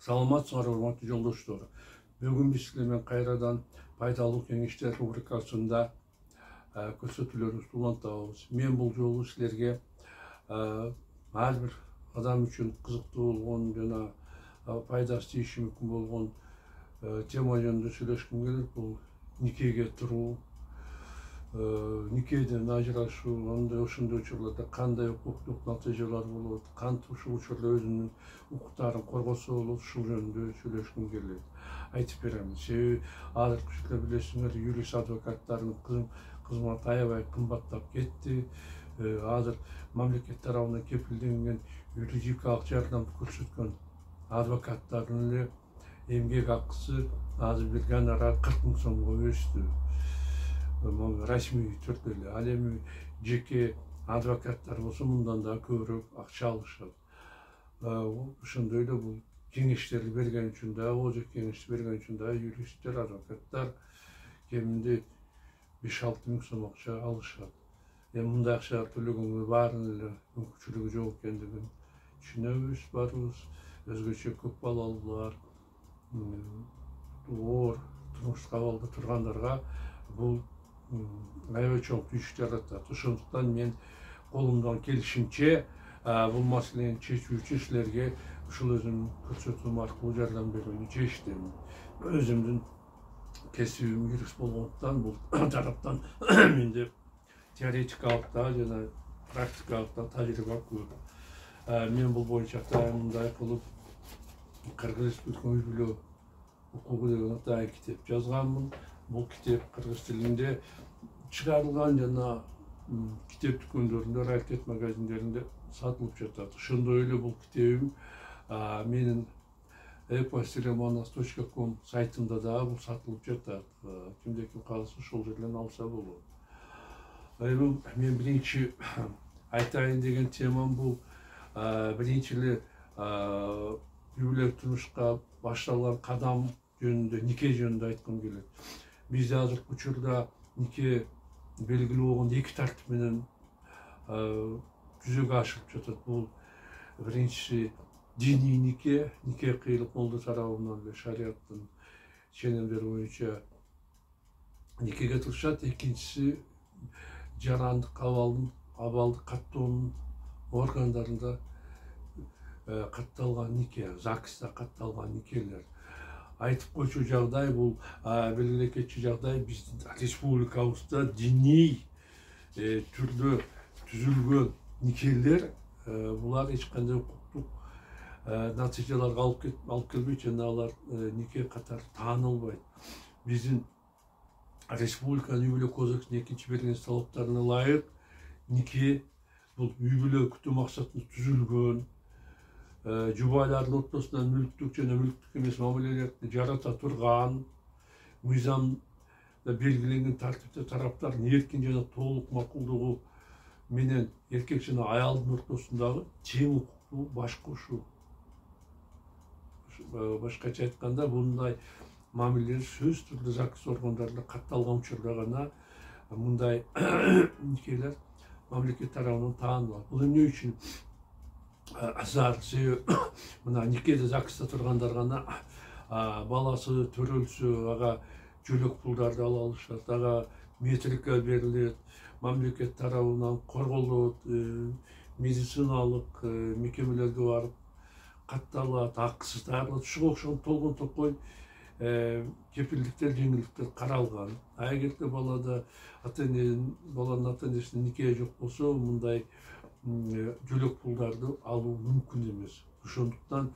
Саламатсыңар, урматтуу жолдоштор. Бүгүн биз силер менен кайрадан пайдалуу кеңештер рубрикасында көрсөтүүлөрүбүздү улантабыз. Мен бул жолу силерге ар бир адам үчүн кызыктуу болгон жана пайдасы тийиши мүмкүн болгон тема жөнүндө сүйлөшкүм келет. Бул никеге туруу, никеден ажырашуу, ошондой учурларда кандай укуктук натыйжалар болот, кантип ушул учурда өзүнүн укуктарын коргосо болот, ушул жөнүндө сүйлөшкүм келет. Айтып берем. Себеби азыркы учурда билесиңер, юрист адвокаттардын кызматы аябай кымбаттап кетти. Азыр мамлекет тарабынан кепилденген юридикалык жардамды көрсөткөн адвокаттардын эле эмгек акысы азыр бир гонорар 40 000 сомго өстү. Расмий түрдө эле. Ал эми жеке адвокаттар болсо мындан да көбүрөөк акча алышат. Ошондой эле бул кеңештерди берген үчүн да, озак кеңешти берген үчүн да юристтер, адвокаттар кеминде 5-6 000 сом акча алышат. Эми мындай акча төлөгөнгө баарынын эле мүмкүнчүлүгү жок экендигин түшүнөбүз, барыбыз. Өзгөчө көп балалуулар, оор турмуштук абалда тургандарга бул аябай чоң күйүк жаратат. Ошондуктан мен колумдан келишинче бул маселени чечүү үчүн силерге ушул өзүмдүн көрсөтүүм аркылуу жардам берүүнү чечтим. Өзүмдүн кесибим юрист болгондуктан бул тараптан менде теоретикалык да жана практикалык да тажрыйба көп. Мен бул боюнча мындай кылып Кыргыз Республикасынын үй бүлө укугу деген атайын китеп жазганмын. Бул китеп кыргыз тилинде чыгарылган жана китеп дүкөндөрүндө, раритет магазиндеринде сатылып жатат. Ошондой эле бул китебим менин epostilemonas.com сайтымда да бул сатылып жатат. Кимде ким кааласа ошол жерден алса болот. Мен биринчи айтайын деген темам бул биринчи эле үй бүлөлүк турмушка башталган кадам жөнүндө, нике жөнүндө айткым келет. Бизде азыркы учурда нике белгилүү болгон 2 тартип менен жүзөгө ашырып жатат. Бул биринчиси диний нике кыйылып молдо тарабынан эле шариаттын ченемдери боюнча никеге турушат. Экинчиси жарандык абалды каттоонун органдарында катталган нике, ЗАГСта катталган никелер. Айтып койчу жагдай бул белгилей кетчү жагдай биздин республикабызда диний түрдө түзүлгөн никелер булар эч кандай укуктук натыйжаларга алып келбейт жана алар нике катары таанылбайт. Биздин республиканын үй бүлө кодексинин 2-берген талаптарына ылайык нике бул үй бүлө күтүү максатында түзүлгөн, жубайлардын ортосунда мүлктүк жана мүлктүк эмес мамилелерди жарата турган, мыйзамда белгиленген тартипте тараптардын эркин жана толук макулдугу менен эркек жана аялдын ортосундагы тең укуктуу баш кошуу. Башкача айтканда, мындай мамилелер сөзсүз түрдө ЗАГС органдарында катталган учурда гана мындай никелер мамлекет тарабынан таанылат. Бул эмне үчүн зар? Себеби мына никеде ЗАГСта тургандар гана баласы төрөлсө ага жөлөк пулдарды ала алышат, ага метрика берилет, мамлекет тарабынан корголот, медициналык мекемелерге барып катталат, акысыз таарылат. Ушуга окшогон толгон топой кепилдиктер, жеңилдиктер каралган. Эгерде баланын ата-энесинин никеги жок болсо, мындай жөлөк пулдарды алуу мүмкүн эмес. Ошондуктан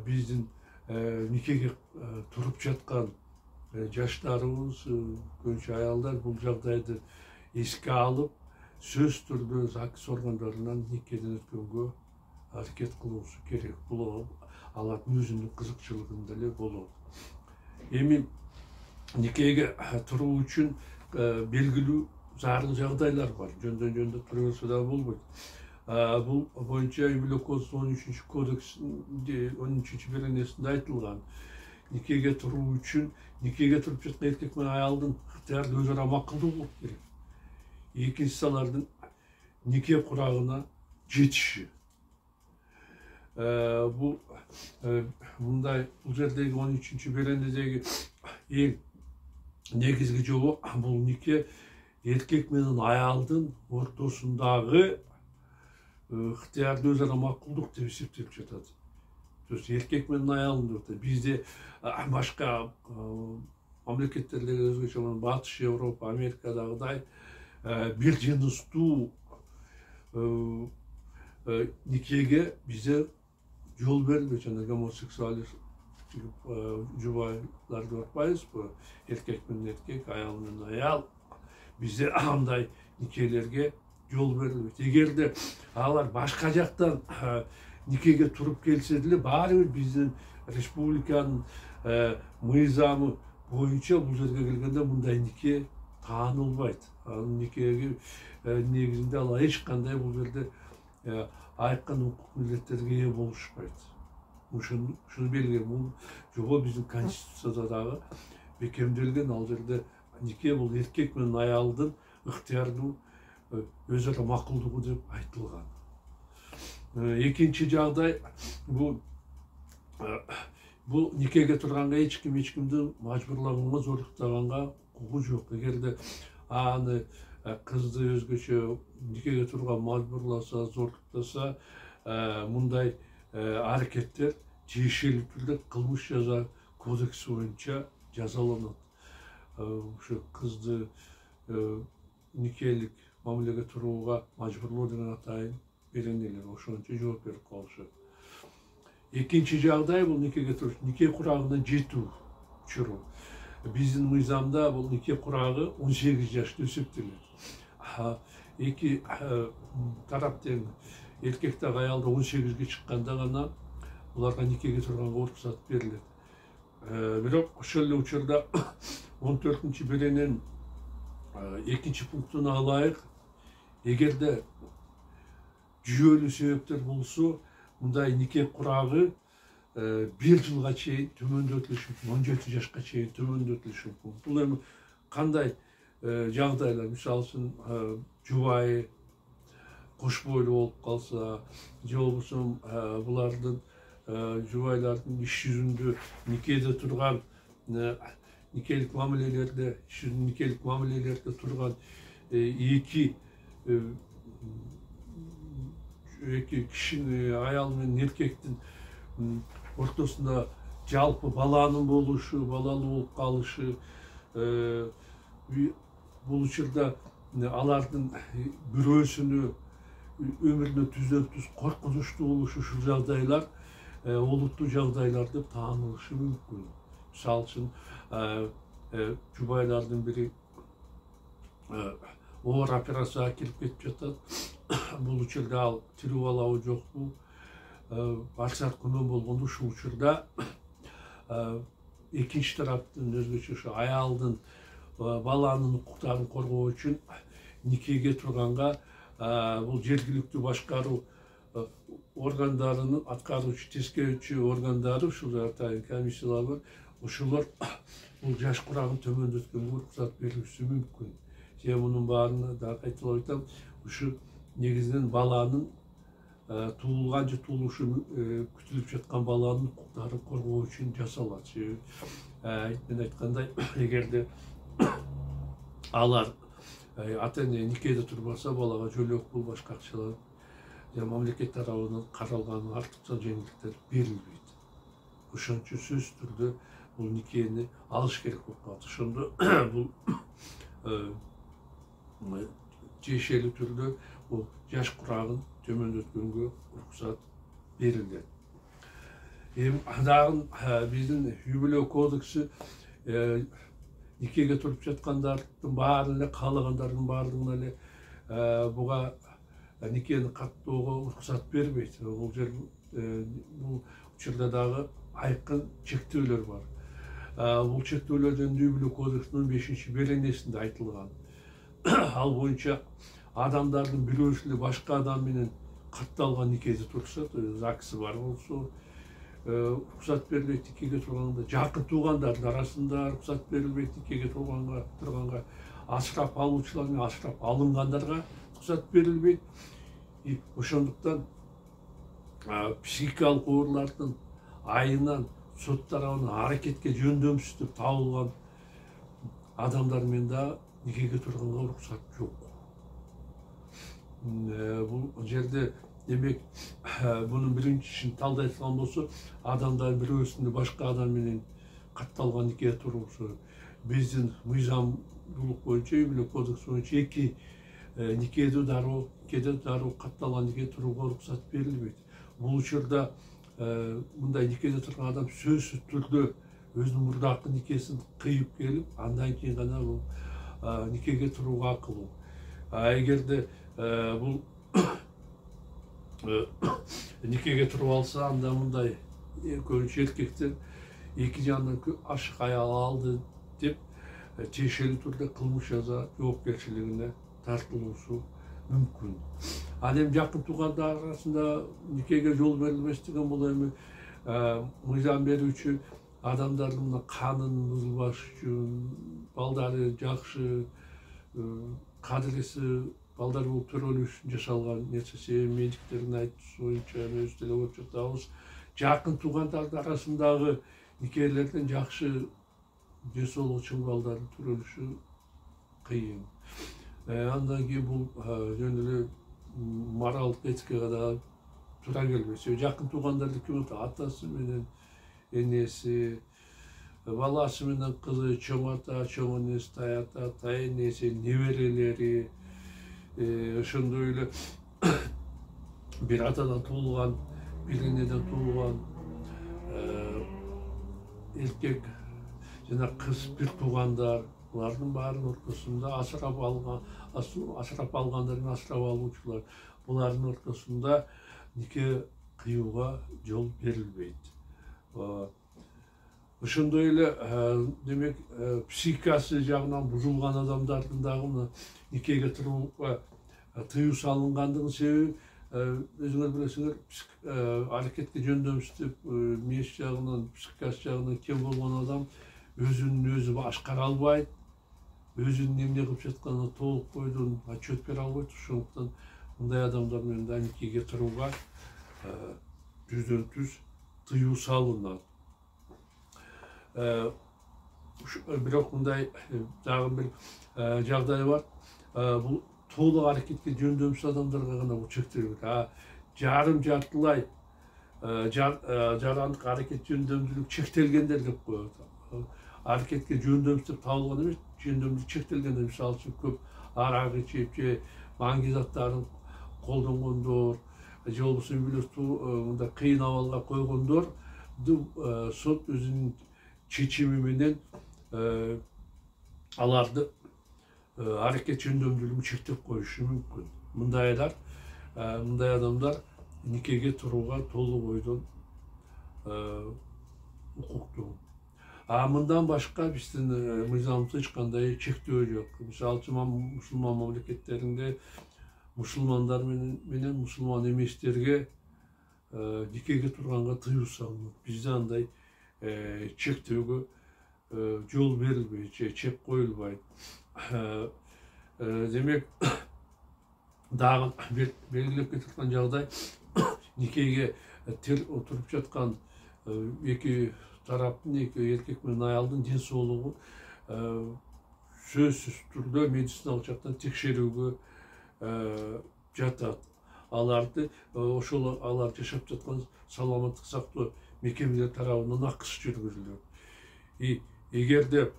биздин никеге туруп жаткан жаштарыбыз, көбүнчө аялдар бул жагдайды эске алып, сөзсүз түрдө ЗАГС органдарынан никеден өткөнгө аракет кылуусу керек. Бул алардын өзүнүн кызыкчылыгында эле болот. Эми никеге туруу үчүн белгилүү зарыл жагдайлар бар. Жөндөн тура берсе да болбойт. Бул боюнча үй бүлө кодексинин 13-кодексинде 13-беренесинде айтылган. Никеге туруу үчүн никеге туруп жаткан эркек менен аялдын ыктыяры өз ара макулдугу болуп керек. Экинчиси алардын нике курагына жетиши. бұл мындай бұл жердегі 13-ші беренедегі ең негізгі жолы бұл неке еркек менен аялдын ортосундағы ыктыярды өзара макулдук деп эсептелип жатат. То есть еркек менен аялдын бизде башка мамлекеттердеги өзгөчө Батыш Европа, Америкадагыдай бир жыныстуу никеге бизде жол берилбейт. Жана гомосексуал жубайларды барпайбызбы? Эркек менен эркек, аял менен аял. Бизде андай никелерге жол берилбейт. Эгерде алар башка жактан никеге туруп келсе деле, баары бир биздин республиканын мыйзамы боюнча бул жерге келгенде мындай нике таанылбайт. Анын никеге негизинде ал эч кандай бул жерде айкын укук милдеттерге ээ болушпайт. Ушуну белгилеп, бул жобо биздин конституцияда дагы бекемделген. Ал жерде нике бул эркек менен аялдын ыктыярдуу өзара макулдугу деп айтылган. Экинчи жагдай, бул никеге турганга эч кимди мажбурлаганга, зорлуктаганга укугу жок. Эгерде аны кызды өзгөчө никеге турган мажбурласа, зорлуктаса, мындай аракеттер тиешелүү түрдө кылмыш жаза кодекси боюнча жазаланат. Ушу кызды никелик мамилеге турууга мажбурлоо деген атайын беренелер ошончо жооп берип калышат. Экинчи жагдай бул никеге туруш, нике курагына жетүү учуру. Биздин мыйзамда бул нике курагы 18 жашта эсептелет. Эки тарап тең, эркек дагы аял да 18-ге чыкканда гана буларга никеге турганга уруксат берилет. Бирок ошол эле учурда 14-чи берененин 2-чи пунктуна ылайык, эгерде жүйөлүү себептер болсо, мындай нике курагы 1 жылга чейин төмөндөтүлүшү мүмкүн, 17 жашка чейин төмөндөтүлүшү мүмкүн. Бул эми кандай жагдайлар, мисалы үчүн жубайы кош бойлуу болуп калса, же болбосо булардын жубайлардын иш жүзүндө никеде турган никелик мамилелерде, никелик мамилелерде турган эки кишини, аял менен эркектин ортосунда жалпы баланын болушу, балалуу болуп калышы, бул учурда алардын бирөөсүнө өмүрүнө түздөн-түз коркунучтуу болушу, ушул жагдайлар олуттуу жагдайлар деп таанылышы мүмкүн. Мисалы үчүн жубайлардын бири оор операцияга кирип кетип жатат. Бул учурда ал тирүү балабы жокпу, барсак күнөө болгондо ушул учурда экинчи тараптын өзгөчө ушу аялдын баланын укуктарын коргоо үчүн никеге турганга бул жергиликтүү башкаруу органдарынын аткаруучу, тескерүүчү органдары, ушул атайын комиссиялар бар. Ошолор бул жаш курагын төмөндөткөнгө уруксат берүүсү мүмкүн. Же мунун баарын дагы айтылып айтам, ушу негизинен баланын туулган же туулушу күтүлүп жаткан баланын укуктарын коргоо үчүн жасалат. Мен айткандай, эгерде алар ата-эне никеде турбаса, балага жөлөк пул, башка акчалар мамлекет тарабынан каралган артыкча жеңилдиктер берилбейт. Ошончо сөзсүз түрдө бул никени алыш керек болуп калат. Ошондо бул тиешелүү түрдө бул жаш курагын төмөндөткөнгө уруксат берилген. Эми дагы биздин үй-бүлө кодекси никеге туруп жаткандардын баарын эле, каалагандардын баардыгына эле буга никени каттоого уруксат бербейт. Бул жер бул учурда дагы айкын чектөөлөр бар. Бул чектөөлөр жөнүндө үй-бүлө кодексинин 5-чи беренесинде айтылган. Ал боюнча адамдардын бирөөсү эле башка адам менен катталган никеде турса, ЗАГСы бар болсо, уруксат берилбейт никеге турганда. Жакын туугандардын арасында уруксат берилбейт никеге турганга. Асырап алуучулар менен асырап алынгандарга уруксат берилбейт. Ошондуктан психикалык оорулардын айынан сот тарабынан аракетке жөндөмсүз табылган адамдар менен да никеге турганга уруксат жок. Бул жерде демек bunun биринчисин талдай турган болсо, адамдар бирөөсүндө башка адам менен катталган нике туруусу биздин мыйзамдуулук боюнча, үй-бүлө кодекси боюнча эки никеде дароо катталган нике турууга уруксат берилбейт. Бул учурда мындай никеде турган адам сөзсүз түрдө өзүнүн мурдакы никесин кыйып келип, андан кийин гана бул никеге турууга акылуу. Эгерде бул никеге туруп алса, анда мындай көбүнчө эркектер эки жагынан ашык аял алды деп тиешелүү түрдө кылмыш жаза жоопкерчилигине тартылуусу мүмкүн. Ал эми жакын туугандар арасында никеге жол берилбеш деген бул эми мыйзам берүүчү адамдардын мына канын бузулбаш үчүн, балдары жакшы кадыреси балдар болуп төрөлүш үчүн жасалган нерсе. Себеби медиктердин айтуусу боюнча өзүбүз деле көрүп жатабыз, жакын туугандардын арасындагы никелерден жакшы ден балдардын төрөлүшү кыйын. Андан кийин бул жөн эле моралдык этикага да туура келбейт. Себеби жакын туугандарды ким атасы менен энеси, баласы менен кызы, чоң ата, чоң энеси, тай ата, тай энеси, неберелери, ошондой эле бир атадан туулган, бир энеден туулган эркек жана кыз бир туугандар, булардын баарынын ортосунда асырап алгандар менен асырап алуучулар, булардын ортосунда нике кыюуга жол берилбейт. Ошондой эле демек психикасы жагынан бузулган адамдардын дагы никеге турууга тыюу салынгандыгынын себеби өзүңөр билесиңер, аракетке жөндөмсүз мээш жагынан, психикасы жагынан кем болгон адам өзүн өзү башкара албайт, өзүнүн эмне кылып жатканына толук бойдон отчет бере албайт. Ошондуктан мындай адамдар менен да никеге турууга жүздөн-жүз тыюу салынат. Бирок мындай дагы бир жагдай бар. Бул толук аракетке жөндөмсүз адамдарга гана бул чектелбейт. Жарым жартылай жарандык аракет жөндөмдүүлүк чектелгендер деп коет. Аракетке жөндөмсүз деп табылган эмес, жөндөмдүүлүк чектелгендер. Мисалы үчүн көп арак ичип же маңги заттарын колдонгондор, же болбосо мындай кыйын абалга койгондор сот өзүнүн чечими менен аларды аракет жөндөмдүүлүгүн чектеп коюшу мүмкүн. Мындай адамдар никеге турууга толук бойдон укуктуу. Мындан башка биздин мыйзамыбызда эч кандай чектөө жок. Мисалы үчүн мусулман мамлекеттеринде мусулмандар менен мусулман эместерге никеге турганга тыюу салынат. Бизде андай чектөөгө жол берилбейт же чек коюлбайт. Демек дагы белгилеп кетилген жагдай, никеге отуруп жаткан эки тараптын, эки эркек менен аялдын ден соолугу сөзсүз түрдө медициналык жактан текшерүүгө жатат. Ошол алар жашап жаткан саламаттык сактоо мекемелери тарабынан акыс жүргүзүлөт. Эгерде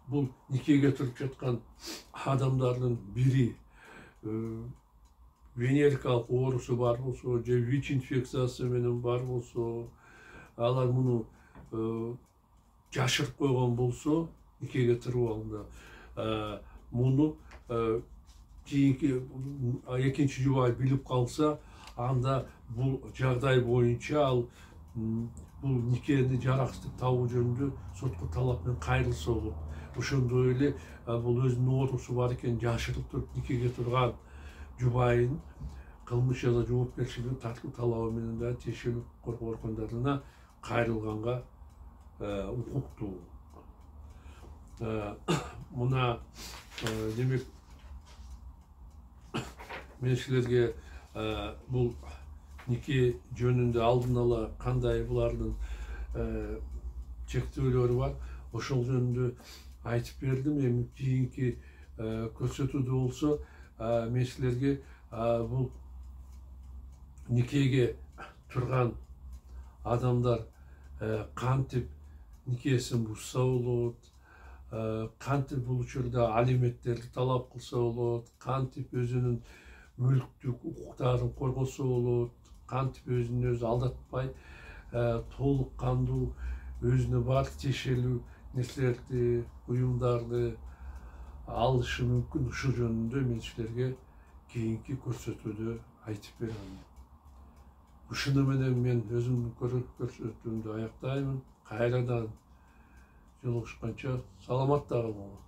бул никеге туруп жаткан адамдардын бири венерикалык оорусу бар болсо же ВИЧ инфекциясы менен бар болсо, алар муну жашырып койгон болсо никеге туруп алганда, муну кийинки экинчи жубай билип калса, анда бул жагдай боюнча ал бул никени жараксыз деп табуу жөнүндө сотко талап менен кайрылса болот. Ошондой эле бул өзүнүн оорусу бар экен жашырып туруп никеге турган жубайын кылмыш жаза жоопкерчилигин тартуу талабы менен да тиешелүү коргоо органдарына кайрылганга укуктуу. Мына демек мен силерге бул нике жөнүндө алдын ала кандай булардын чектөөлөрү бар, ошол жөнүндө айтып бердим. Эми кийинки көрсөтүүдө болсо мен силерге бул никеге турган адамдар кантип никесин бузса болот, кантип бул учурда алименттерди талап кылса болот, кантип өзүнүн мүлктүк укуктарын коргосо болот, кантип өзүн өзү алдатпай толук кандуу өзүнө бар тиешелүү нерселерди, буюмдарды алышы мүмкүн. Ушул жөнүндө мен силерге кийинки көрсөтүүдө айтып берем. Ушуну менен мен өзүмдүн көрсөтүүмдү аяктайм. Кайрадан жолугушканча саламатта калыңар.